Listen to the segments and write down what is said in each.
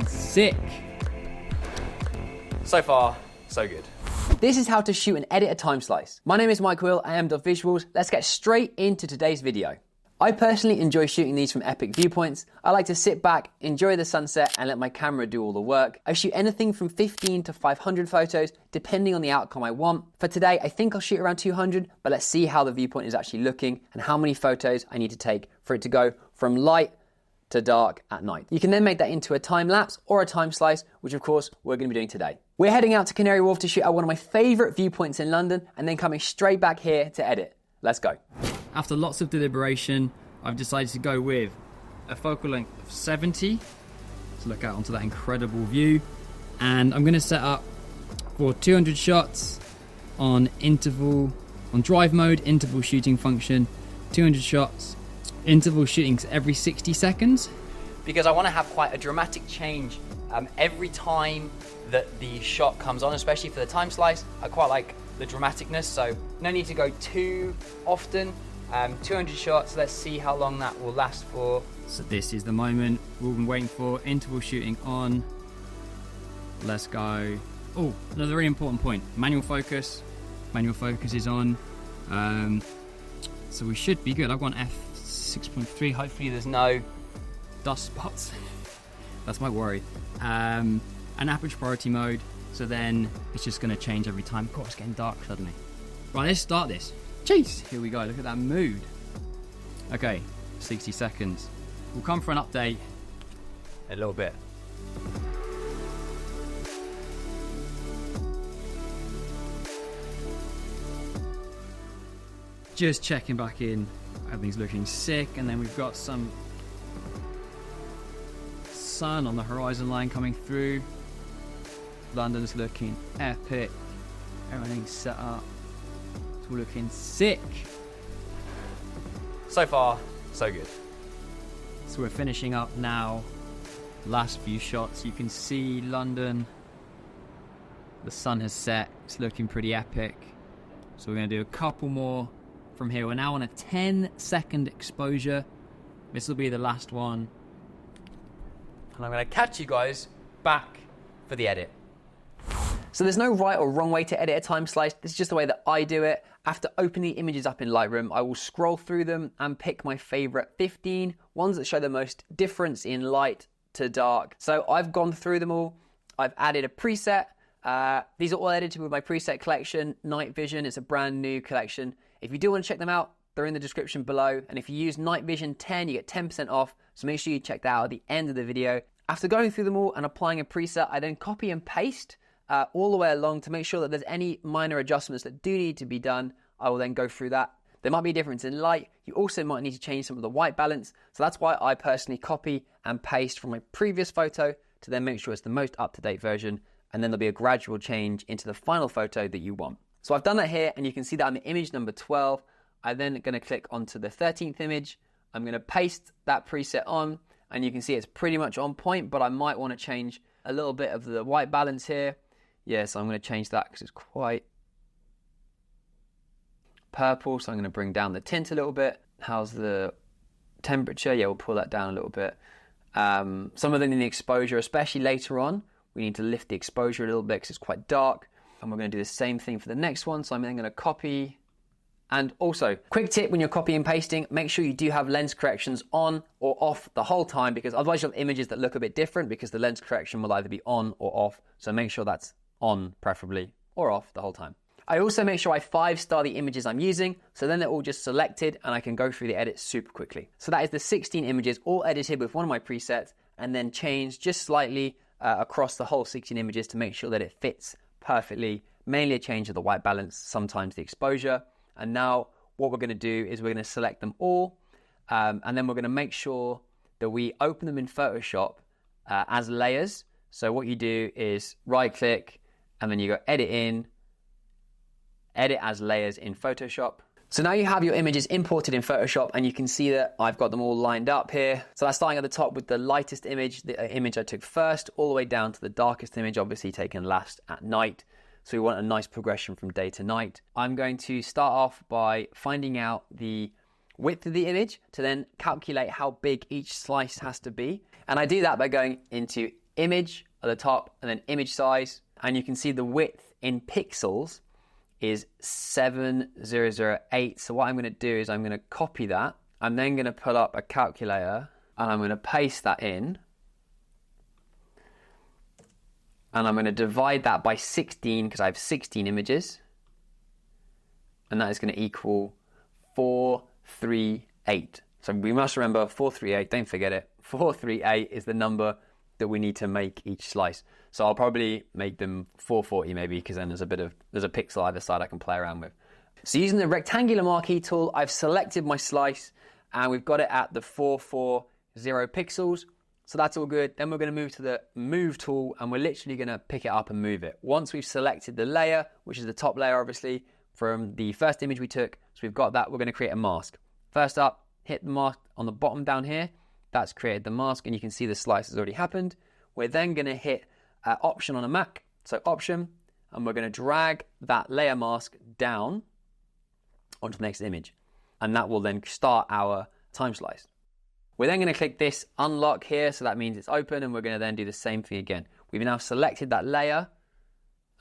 sick. So far, so good. This is how to shoot and edit a time slice. My name is Mike Will, I am m.visuals. Let's get straight into today's video. I personally enjoy shooting these from epic viewpoints. I like to sit back, enjoy the sunset, and let my camera do all the work. I shoot anything from 15 to 500 photos, depending on the outcome I want. For today, I think I'll shoot around 200, but let's see how the viewpoint is actually looking and how many photos I need to take for it to go from light to dark at night. You can then make that into a time lapse or a time slice, which of course we're going to be doing today. We're heading out to Canary Wharf to shoot at one of my favorite viewpoints in London and then coming straight back here to edit. Let's go. After lots of deliberation, I've decided to go with a focal length of 70 to look out onto that incredible view. And I'm going to set up for 200 shots on drive mode, interval shooting function, 200 shots, interval shooting every 60 seconds. Because I want to have quite a dramatic change every time that the shot comes on, especially for the time slice. I quite like the dramaticness, so no need to go too often. 200 shots, let's see how long that will last for. So this is the moment we've been waiting for, interval shooting on. Let's go. Oh, another really important point, manual focus. Manual focus is on. So we should be good. I've got an f6.3, hopefully there's no dust spots. That's my worry. An aperture priority mode, so then it's just gonna change every time. God, it's getting dark suddenly. Right, let's start this. Jeez, here we go, look at that mood. Okay, 60 seconds. We'll come for an update in a little bit. Just checking back in, everything's looking sick, and then we've got some sun on the horizon line coming through. London's looking epic, everything's set up. All looking sick. So far, so good. So we're finishing up now. Last few shots, you can see London. The sun has set, it's looking pretty epic. So we're gonna do a couple more from here. We're now on a 10-second exposure. This will be the last one. And I'm gonna catch you guys back for the edit. So there's no right or wrong way to edit a time slice. This is just the way that I do it. After opening the images up in Lightroom, I will scroll through them and pick my favorite 15 ones that show the most difference in light to dark. So I've gone through them all. I've added a preset. These are all edited with my preset collection. Night Vision is a brand new collection. If you do want to check them out, they're in the description below. And if you use Night Vision 10, you get 10% off. So make sure you check that out at the end of the video. After going through them all and applying a preset, I then copy and paste all the way along to make sure that there's any minor adjustments that do need to be done. I will then go through that. There might be a difference in light. You also might need to change some of the white balance. So that's why I personally copy and paste from my previous photo to then make sure it's the most up-to-date version. And then there'll be a gradual change into the final photo that you want. So I've done that here, and you can see that I'm in image number 12. I'm then going to click onto the 13th image. I'm going to paste that preset on, and you can see it's pretty much on point, but I might want to change a little bit of the white balance here. Yeah, so I'm going to change that because it's quite purple. So I'm going to bring down the tint a little bit. How's the temperature? Yeah, we'll pull that down a little bit. Some of them in the exposure, especially later on, we need to lift the exposure a little bit because it's quite dark. And we're going to do the same thing for the next one. So I'm then going to copy. And also, quick tip when you're copying and pasting, make sure you do have lens corrections on or off the whole time, because otherwise you'll have images that look a bit different because the lens correction will either be on or off. So make sure that's on preferably, or off the whole time. I also make sure I 5-star the images I'm using, so then they're all just selected and I can go through the edit super quickly. So that is the 16 images all edited with one of my presets and then changed just slightly across the whole 16 images to make sure that it fits perfectly. Mainly a change of the white balance, sometimes the exposure. And now what we're going to do is we're going to select them all and then we're going to make sure that we open them in Photoshop as layers. So what you do is right click and then you go edit in, edit as layers in Photoshop. So now you have your images imported in Photoshop and you can see that I've got them all lined up here. So I'm starting at the top with the lightest image, the image I took first, all the way down to the darkest image, obviously taken last at night. So we want a nice progression from day to night. I'm going to start off by finding out the width of the image to then calculate how big each slice has to be. And I do that by going into image at the top and then image size. And you can see the width in pixels is 7008. So what I'm going to do is I'm going to copy that. I'm then going to pull up a calculator and I'm going to paste that in. And I'm going to divide that by 16 because I have 16 images. And that is going to equal 438. So we must remember 438, don't forget it. 438 is the number that we need to make each slice. So I'll probably make them 440 maybe, because then there's a pixel either side I can play around with. So using the rectangular marquee tool, I've selected my slice and we've got it at the 440 pixels. So that's all good. Then we're going to move to the move tool and we're literally going to pick it up and move it. Once we've selected the layer, which is the top layer obviously from the first image we took, so we've got that, we're going to create a mask. First up, hit the mask on the bottom down here. That's created the mask and you can see the slice has already happened. We're then going to hit Option on a Mac, so Option, and we're going to drag that layer mask down onto the next image. And that will then start our time slice. We're then going to click this unlock here, so that means it's open, and we're going to then do the same thing again. We've now selected that layer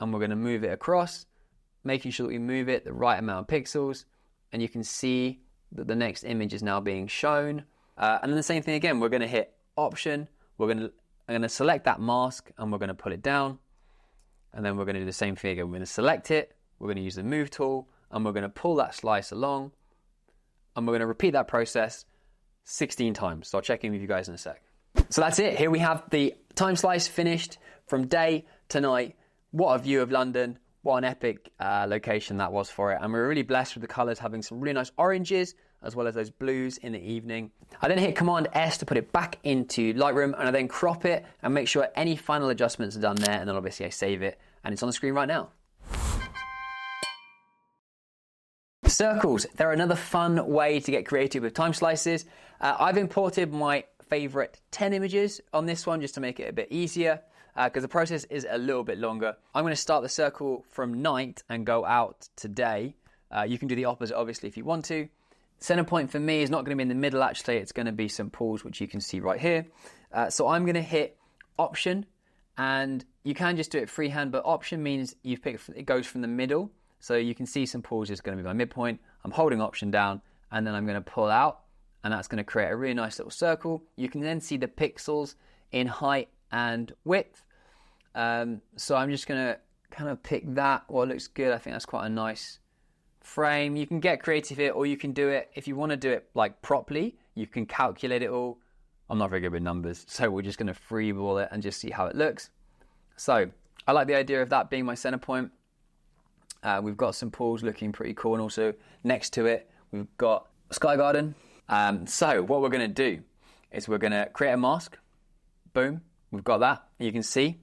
and we're going to move it across, making sure that we move it the right amount of pixels, and you can see that the next image is now being shown. And then the same thing again, we're going to hit Option, I'm going to select that mask and we're going to pull it down, and then we're going to do the same thing again. We're going to select it, we're going to use the move tool, and we're going to pull that slice along, and we're going to repeat that process 16 times. So I'll check in with you guys in a sec. So that's it. Here we have the time slice finished from day to night. What a view of London. What an epic location that was for it. And we're really blessed with the colors having some really nice oranges as well as those blues in the evening. I then hit Command S to put it back into Lightroom, and I then crop it and make sure any final adjustments are done there, and then obviously I save it and it's on the screen right now. Circles, they're another fun way to get creative with time slices. I've imported my favorite 10 images on this one just to make it a bit easier, because the process is a little bit longer. I'm going to start the circle from night and go out to day. You can do the opposite obviously if you want to. Center point for me is not going to be in the middle actually, it's going to be St. Paul's, which you can see right here. So I'm going to hit Option, and you can just do it freehand, but Option means it goes from the middle. So you can see St. Paul's is going to be my midpoint. I'm holding Option down and then I'm going to pull out, and that's going to create a really nice little circle. You can then see the pixels in height and width. So I'm just going to kind of pick that. Well, it looks good. I think that's quite a nice frame. You can get creative here, or you can do it, if you want to do it like properly, you can calculate it all. I'm not very good with numbers, so we're just going to freeball it and just see how it looks. So I like the idea of that being my center point. We've got St. Paul's looking pretty cool, and also next to it we've got Sky Garden. So what we're going to do is we're going to create a mask. Boom, we've got that. You can see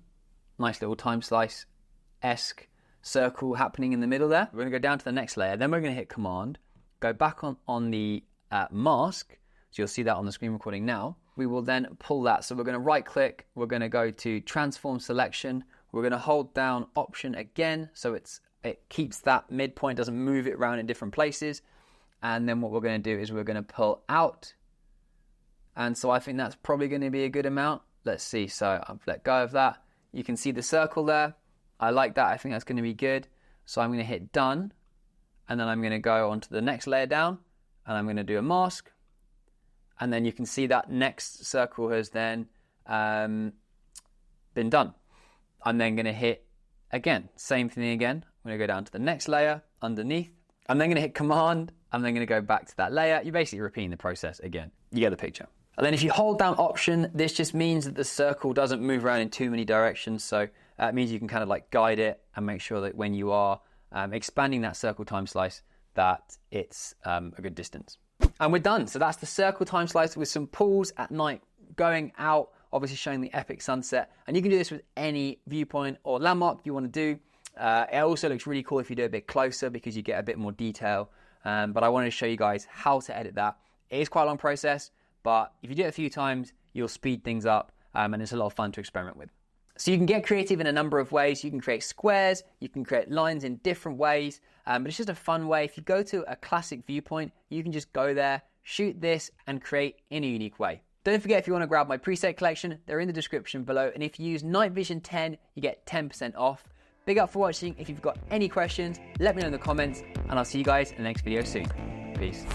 nice little time slice-esque circle happening in the middle there. We're going to go down to the next layer, then we're going to hit Command, go back on the mask, so you'll see that on the screen recording now. We will then pull that, so we're going to right click, we're going to go to Transform Selection, we're going to hold down Option again, so it keeps that midpoint, doesn't move it around in different places. And then what we're going to do is we're going to pull out, and so I think that's probably going to be a good amount. Let's see, so I've let go of that. You can see the circle there. I like that, I think that's going to be good. So I'm going to hit Done, and then I'm going to go on to the next layer down, and I'm going to do a mask, and then you can see that next circle has then been done. I'm then going to hit again, same thing again. I'm going to go down to the next layer underneath. I'm then going to hit Command. I'm then going to go back to that layer. You're basically repeating the process again. You get the picture. And then if you hold down Option, this just means that the circle doesn't move around in too many directions. So it means you can kind of like guide it and make sure that when you are expanding that circle time slice, that it's a good distance. And we're done. So that's the circle time slice with St. Paul's at night going out, obviously showing the epic sunset. And you can do this with any viewpoint or landmark you want to do. It also looks really cool if you do it a bit closer because you get a bit more detail. But I wanted to show you guys how to edit that. It is quite a long process, but if you do it a few times, you'll speed things up, and it's a lot of fun to experiment with. So you can get creative in a number of ways. You can create squares, you can create lines in different ways, but it's just a fun way. If you go to a classic viewpoint, you can just go there, shoot this, and create in a unique way. Don't forget, if you want to grab my preset collection, they're in the description below. And if you use Night Vision 10, you get 10% off. Big up for watching. If you've got any questions, let me know in the comments, and I'll see you guys in the next video soon. Peace.